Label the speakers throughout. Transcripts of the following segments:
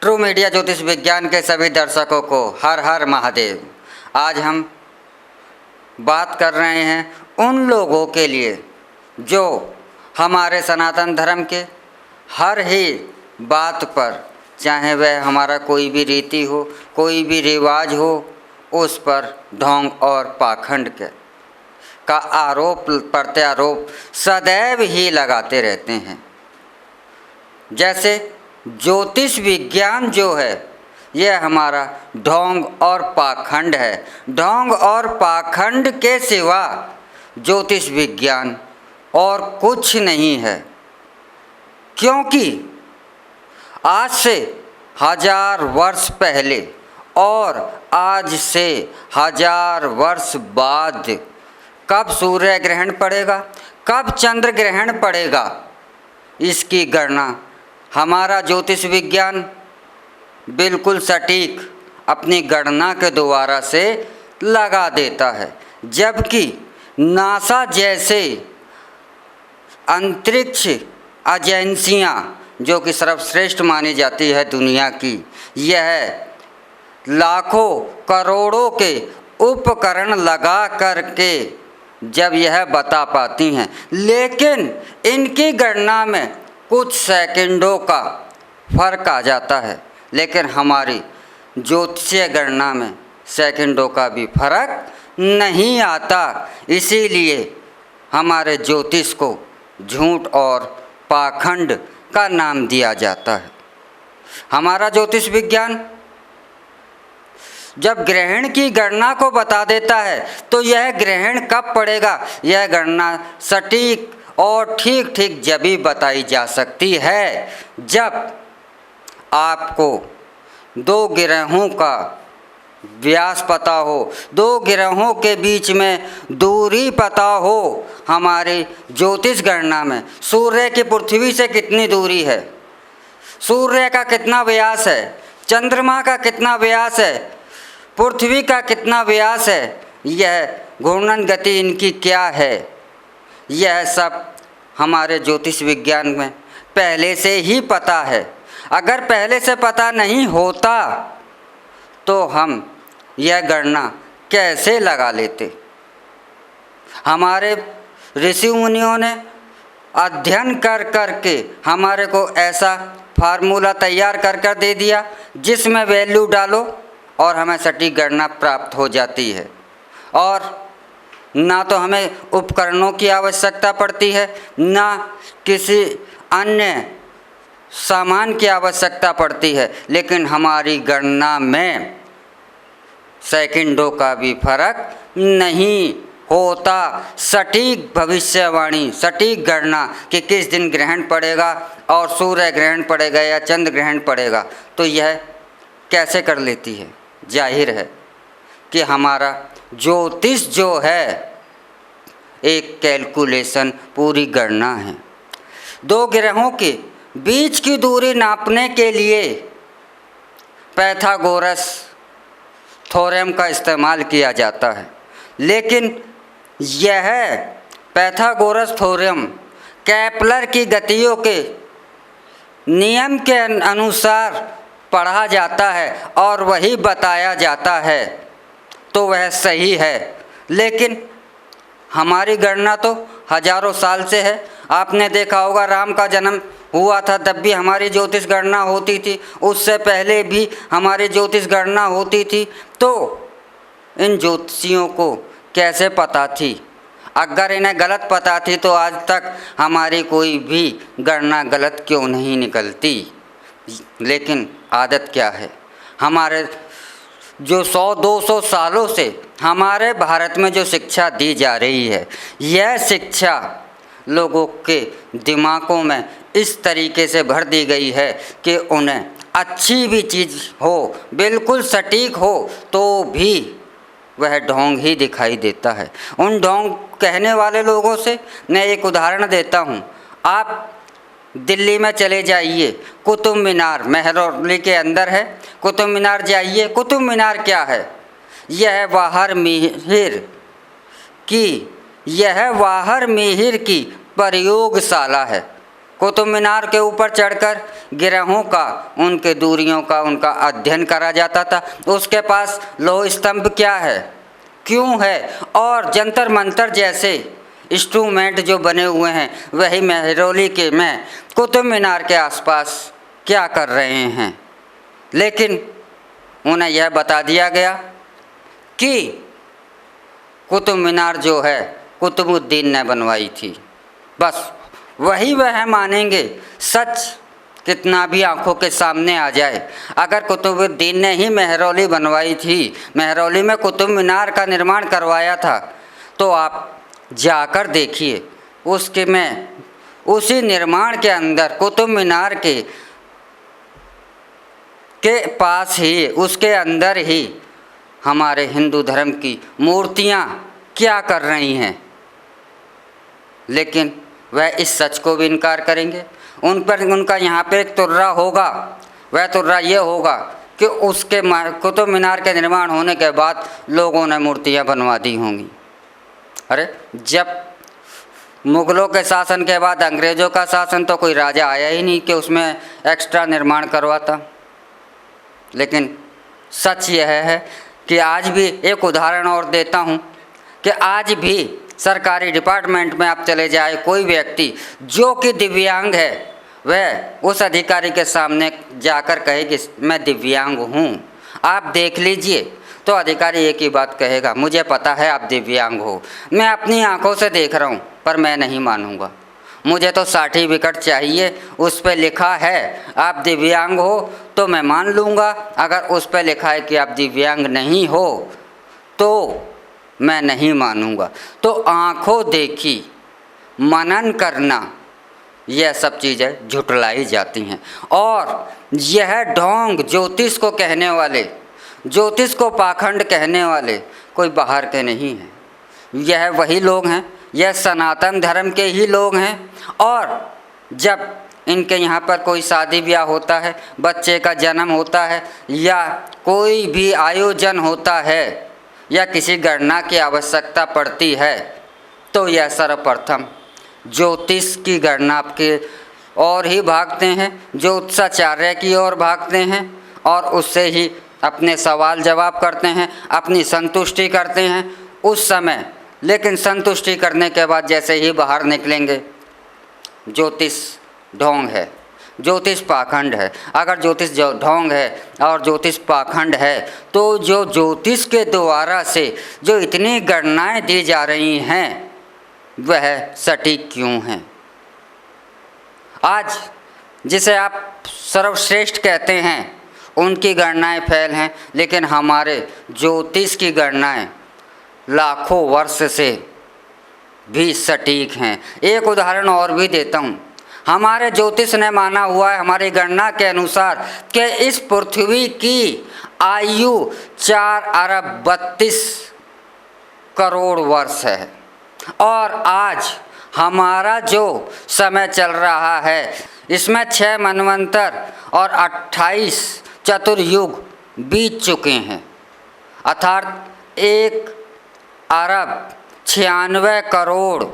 Speaker 1: True media ज्योतिष विज्ञान के सभी दर्शकों को हर हर महादेव। आज हम बात कर रहे हैं उन लोगों के लिए जो हमारे सनातन धर्म के हर ही बात पर, चाहे वह हमारा कोई भी रीति हो, कोई भी रिवाज हो, उस पर ढोंग और पाखंड का आरोप प्रत्यारोप सदैव ही लगाते रहते हैं। जैसे ज्योतिष विज्ञान जो है यह हमारा ढोंग और पाखंड है। ढोंग और पाखंड के सिवा ज्योतिष विज्ञान और कुछ नहीं है, क्योंकि आज से 1000 वर्ष पहले और आज से 1000 वर्ष बाद कब सूर्य ग्रहण पड़ेगा, कब चंद्र ग्रहण पड़ेगा, इसकी गणना हमारा ज्योतिष विज्ञान बिल्कुल सटीक अपनी गणना के द्वारा से लगा देता है। जबकि नासा जैसे अंतरिक्ष एजेंसियां, जो कि सर्वश्रेष्ठ मानी जाती है दुनिया की, यह लाखों करोड़ों के उपकरण लगा करके जब यह बता पाती हैं, लेकिन इनकी गणना में कुछ सेकंडों का फर्क आ जाता है, लेकिन हमारी ज्योतिषीय गणना में सेकंडों का भी फर्क नहीं आता। इसीलिए हमारे ज्योतिष को झूठ और पाखंड का नाम दिया जाता है। हमारा ज्योतिष विज्ञान जब ग्रहण की गणना को बता देता है तो यह ग्रहण कब पड़ेगा, यह गणना सटीक और ठीक ठीक जब भी बताई जा सकती है जब आपको 2 ग्रहों का व्यास पता हो, 2 ग्रहों के बीच में दूरी पता हो। हमारी ज्योतिष गणना में सूर्य की पृथ्वी से कितनी दूरी है, सूर्य का कितना व्यास है, चंद्रमा का कितना व्यास है, पृथ्वी का कितना व्यास है, यह घूर्णन गति इनकी क्या है, यह सब हमारे ज्योतिष विज्ञान में पहले से ही पता है। अगर पहले से पता नहीं होता तो हम यह गणना कैसे लगा लेते। हमारे ऋषि मुनियों ने अध्ययन कर के हमारे को ऐसा फार्मूला तैयार कर दे दिया जिसमें वैल्यू डालो और हमें सटीक गणना प्राप्त हो जाती है। और ना तो हमें उपकरणों की आवश्यकता पड़ती है, ना किसी अन्य सामान की आवश्यकता पड़ती है, लेकिन हमारी गणना में सेकंडों का भी फर्क नहीं होता। सटीक भविष्यवाणी, सटीक गणना कि किस दिन ग्रहण पड़ेगा और सूर्य ग्रहण पड़ेगा या चंद्र ग्रहण पड़ेगा, तो यह कैसे कर लेती है। जाहिर है कि हमारा ज्योतिष जो है एक कैलकुलेशन, पूरी गणना है। 2 ग्रहों के बीच की दूरी नापने के लिए पाइथागोरस थ्योरम का इस्तेमाल किया जाता है, लेकिन यह पाइथागोरस थ्योरम केपलर की गतियों के नियम के अनुसार पढ़ा जाता है और वही बताया जाता है, तो वह सही है। लेकिन हमारी गणना तो हजारों साल से है। आपने देखा होगा राम का जन्म हुआ था तब भी हमारी ज्योतिष गणना होती थी, उससे पहले भी हमारी ज्योतिष गणना होती थी। तो इन ज्योतिषियों को कैसे पता थी? अगर इन्हें गलत पता थी तो आज तक हमारी कोई भी गणना गलत क्यों नहीं निकलती। लेकिन आदत क्या है, हमारे जो 100-200 सालों से हमारे भारत में जो शिक्षा दी जा रही है, यह शिक्षा लोगों के दिमागों में इस तरीके से भर दी गई है कि उन्हें अच्छी भी चीज़ हो, बिल्कुल सटीक हो, तो भी वह ढोंग ही दिखाई देता है। उन ढोंग कहने वाले लोगों से मैं एक उदाहरण देता हूँ। आप दिल्ली में चले जाइए, कुतुब मीनार मेहरौली के अंदर है, कुतुब मीनार जाइए। कुतुब मीनार क्या है? यह वाहर मिहिर की प्रयोगशाला है। कुतुब मीनार के ऊपर चढ़कर ग्रहों का, उनके दूरियों का, उनका अध्ययन करा जाता था। उसके पास लौह स्तंभ क्या है, क्यों है, और जंतर मंतर जैसे इंस्ट्रूमेंट जो बने हुए हैं वही महरौली के में कुतुब मीनार के आसपास क्या कर रहे हैं। लेकिन उन्हें यह बता दिया गया कि कुतुब मीनार जो है कुतुबुद्दीन ने बनवाई थी, बस वही वह मानेंगे। सच कितना भी आंखों के सामने आ जाए, अगर कुतुबुद्दीन ने ही महरौली बनवाई थी, महरौली में कुतुब मीनार का निर्माण करवाया था, तो आप जाकर देखिए उसके में उसी निर्माण के अंदर कुतुब मीनार के पास ही, उसके अंदर ही हमारे हिंदू धर्म की मूर्तियाँ क्या कर रही हैं। लेकिन वह इस सच को भी इनकार करेंगे। उन पर उनका यहाँ पे एक तुर्रा होगा, वह तुर्रा ये होगा कि उसके कुतुब मीनार के निर्माण होने के बाद लोगों ने मूर्तियाँ बनवा दी होंगी। अरे जब मुग़लों के शासन के बाद अंग्रेज़ों का शासन, तो कोई राजा आया ही नहीं कि उसमें एक्स्ट्रा निर्माण करवाता। लेकिन सच यह है कि आज भी, एक उदाहरण और देता हूँ कि आज भी सरकारी डिपार्टमेंट में आप चले जाए, कोई व्यक्ति जो कि दिव्यांग है वह उस अधिकारी के सामने जाकर कहे कि मैं दिव्यांग हूँ, आप देख लीजिए, तो अधिकारी एक ही बात कहेगा, मुझे पता है आप दिव्यांग हो, मैं अपनी आंखों से देख रहा हूँ, पर मैं नहीं मानूंगा, मुझे तो सर्टिफिकेट चाहिए, उस पर लिखा है आप दिव्यांग हो तो मैं मान लूँगा, अगर उस पर लिखा है कि आप दिव्यांग नहीं हो तो मैं नहीं मानूंगा। तो आँखों देखी, मनन करना, यह सब चीज़ें झुटलाई जाती हैं। और यह ढोंग ज्योतिष को कहने वाले, ज्योतिष को पाखंड कहने वाले कोई बाहर के नहीं हैं, यह वही लोग हैं, यह सनातन धर्म के ही लोग हैं। और जब इनके यहाँ पर कोई शादी ब्याह होता है, बच्चे का जन्म होता है, या कोई भी आयोजन होता है, या किसी गणना की आवश्यकता पड़ती है, तो यह सर्वप्रथम ज्योतिष की गणना के और ही भागते हैं, ज्योतिषाचार्य की ओर भागते हैं, और उससे ही अपने सवाल जवाब करते हैं, अपनी संतुष्टि करते हैं उस समय। लेकिन संतुष्टि करने के बाद जैसे ही बाहर निकलेंगे, ज्योतिष ढोंग है, ज्योतिष पाखंड है। अगर ज्योतिष ढोंग है और ज्योतिष पाखंड है, तो जो ज्योतिष के द्वारा से जो इतनी गणनाएं दी जा रही हैं वह सटीक क्यों हैं? आज जिसे आप सर्वश्रेष्ठ कहते हैं उनकी गणनाएं फेल हैं, लेकिन हमारे ज्योतिष की गणनाएं लाखों वर्ष से भी सटीक हैं। एक उदाहरण और भी देता हूँ। हमारे ज्योतिष ने माना हुआ है, हमारी गणना के अनुसार, कि इस पृथ्वी की आयु 4 अरब 32 करोड़ वर्ष है, और आज हमारा जो समय चल रहा है इसमें 6 मनवंतर और 28 चतुर्युग बीत चुके हैं, अर्थात 1 अरब 96 करोड़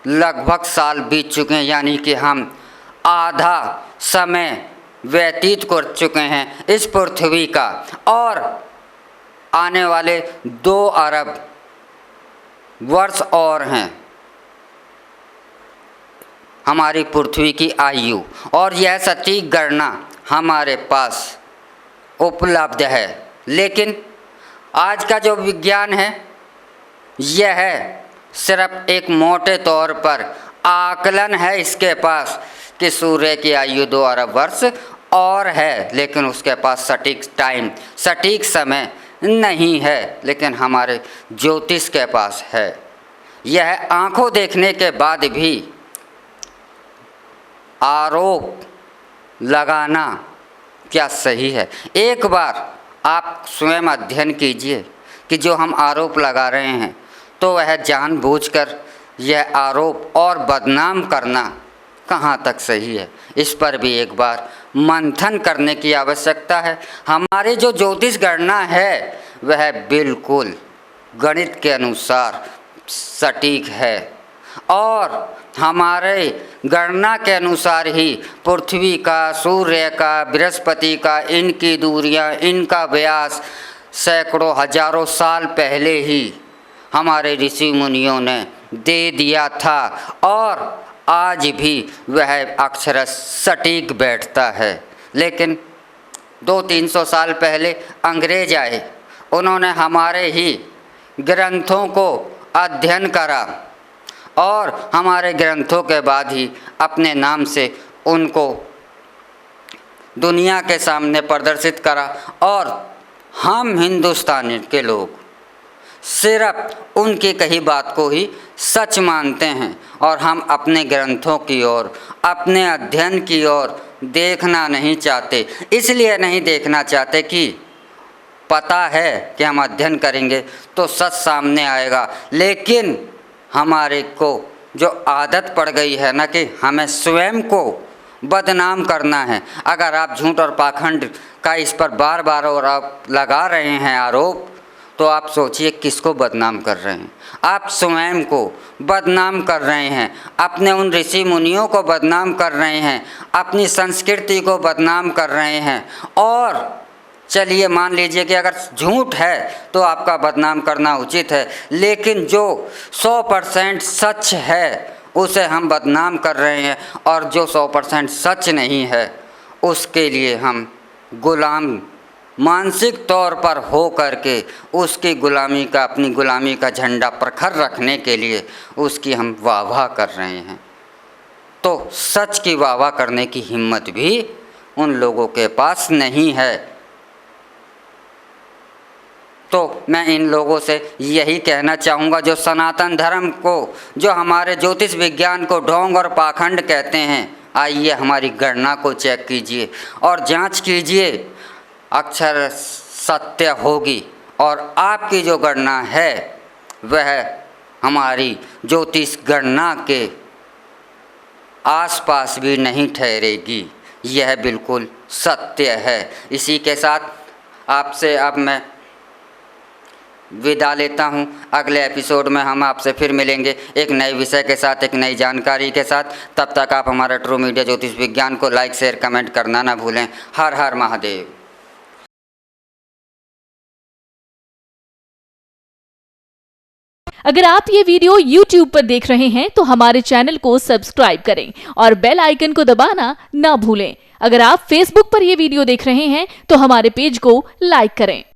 Speaker 1: लगभग साल बीत चुके हैं। यानी कि हम आधा समय व्यतीत कर चुके हैं इस पृथ्वी का, और आने वाले 2 अरब वर्ष और हैं हमारी पृथ्वी की आयु, और यह सटीक गणना हमारे पास उपलब्ध है। लेकिन आज का जो विज्ञान है यह सिर्फ एक मोटे तौर पर आकलन है इसके पास कि सूर्य की आयु 2 अरब वर्ष और है, लेकिन उसके पास सटीक टाइम, सटीक समय नहीं है। लेकिन हमारे ज्योतिष के पास है। यह आंखों देखने के बाद भी आरोप लगाना क्या सही है? एक बार आप स्वयं अध्ययन कीजिए कि जो हम आरोप लगा रहे हैं तो वह जानबूझकर यह आरोप और बदनाम करना कहाँ तक सही है, इस पर भी एक बार मंथन करने की आवश्यकता है। हमारी जो ज्योतिष गणना है वह बिल्कुल गणित के अनुसार सटीक है, और हमारे गणना के अनुसार ही पृथ्वी का, सूर्य का, बृहस्पति का, इनकी दूरियां, इनका व्यास सैकड़ों हजारों साल पहले ही हमारे ऋषि मुनियों ने दे दिया था और आज भी वह अक्षरश सटीक बैठता है। लेकिन 200-300 साल पहले अंग्रेज आए, उन्होंने हमारे ही ग्रंथों को अध्ययन करा और हमारे ग्रंथों के बाद ही अपने नाम से उनको दुनिया के सामने प्रदर्शित करा और हम हिंदुस्तानी के लोग सिर्फ उनकी कही बात को ही सच मानते हैं और हम अपने ग्रंथों की ओर, अपने अध्ययन की ओर देखना नहीं चाहते। इसलिए नहीं देखना चाहते कि पता है कि हम अध्ययन करेंगे तो सच सामने आएगा, लेकिन हमारे को जो आदत पड़ गई है ना कि हमें स्वयं को बदनाम करना है। अगर आप झूठ और पाखंड का इस पर बार बार और आप लगा रहे हैं आरोप, तो आप सोचिए किसको बदनाम कर रहे हैं। आप स्वयं को बदनाम कर रहे हैं, अपने उन ऋषि मुनियों को बदनाम कर रहे हैं, अपनी संस्कृति को बदनाम कर रहे हैं। और चलिए मान लीजिए कि अगर झूठ है तो आपका बदनाम करना उचित है, लेकिन जो 100% सच है उसे हम बदनाम कर रहे हैं और जो 100% सच नहीं है उसके लिए हम गुलाम मानसिक तौर पर हो करके उसकी गुलामी का, अपनी गुलामी का झंडा प्रखर रखने के लिए उसकी हम वाह कर रहे हैं। तो सच की वाह करने की हिम्मत भी उन लोगों के पास नहीं है। तो मैं इन लोगों से यही कहना चाहूँगा जो सनातन धर्म को, जो हमारे ज्योतिष विज्ञान को ढोंग और पाखंड कहते हैं, आइए हमारी गणना को चेक कीजिए और जांच कीजिए, अक्षर सत्य होगी और आपकी जो गणना है वह हमारी ज्योतिष गणना के आसपास भी नहीं ठहरेगी। यह बिल्कुल सत्य है। इसी के साथ आपसे अब मैं विदा लेता हूं। अगले एपिसोड में हम आपसे फिर मिलेंगे एक नए विषय के साथ, एक नई जानकारी के साथ। तब तक आप हमारा ट्रू मीडिया ज्योतिष विज्ञान को लाइक, शेयर, कमेंट करना ना भूलें। हर हर महादेव।
Speaker 2: अगर आप ये वीडियो YouTube पर देख रहे हैं तो हमारे चैनल को सब्सक्राइब करें और बेल आइकन को दबाना ना भूलें। अगर आप Facebook पर ये वीडियो देख रहे हैं तो हमारे पेज को लाइक करें।